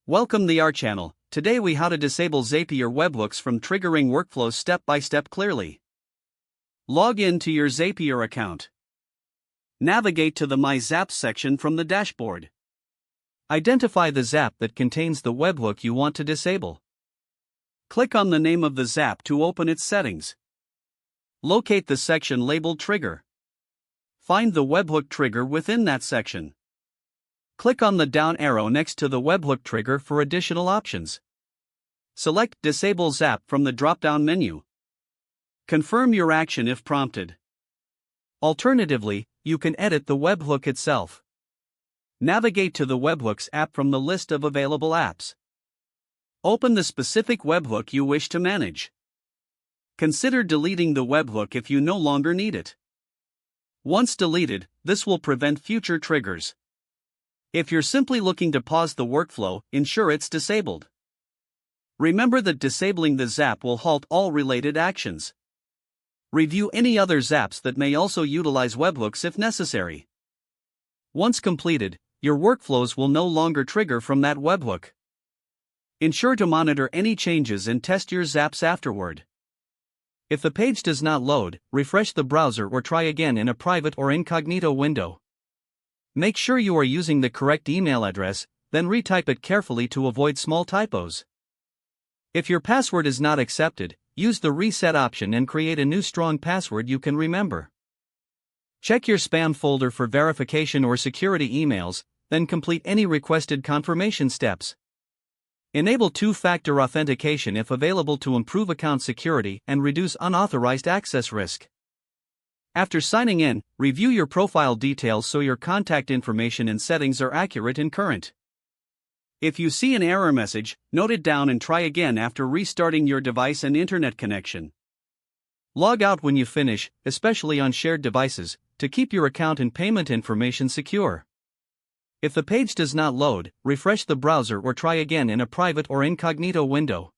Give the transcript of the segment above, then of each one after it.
Welcome to our channel. Today we how to disable Zapier webhooks from triggering workflows step by step clearly. Log in to your Zapier account. Navigate to the My Zaps section from the dashboard. Identify the Zap that contains the webhook you want to disable. Click on the name of the Zap to open its settings. Locate the section labeled Trigger. Find the webhook trigger within that section. Click on the down arrow next to the webhook trigger for additional options. Select Disable Zap from the drop-down menu. Confirm your action if prompted. Alternatively, you can edit the webhook itself. Navigate to the Webhooks app from the list of available apps. Open the specific webhook you wish to manage. Consider deleting the webhook if you no longer need it. Once deleted, this will prevent future triggers. If you're simply looking to pause the workflow, ensure it's disabled. Remember that disabling the Zap will halt all related actions. Review any other Zaps that may also utilize webhooks if necessary. Once completed, your workflows will no longer trigger from that webhook. Ensure to monitor any changes and test your Zaps afterward. If the page does not load, refresh the browser or try again in a private or incognito window. Make sure you are using the correct email address, then retype it carefully to avoid small typos. If your password is not accepted, use the reset option and create a new strong password you can remember. Check your spam folder for verification or security emails, then complete any requested confirmation steps. Enable two-factor authentication if available to improve account security and reduce unauthorized access risk. After signing in, review your profile details so your contact information and settings are accurate and current. If you see an error message, note it down and try again after restarting your device and internet connection. Log out when you finish, especially on shared devices, to keep your account and payment information secure. If the page does not load, refresh the browser or try again in a private or incognito window.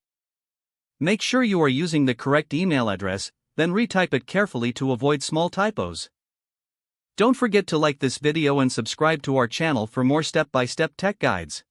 Make sure you are using the correct email address, then retype it carefully to avoid small typos. Don't forget to like this video and subscribe to our channel for more step-by-step tech guides.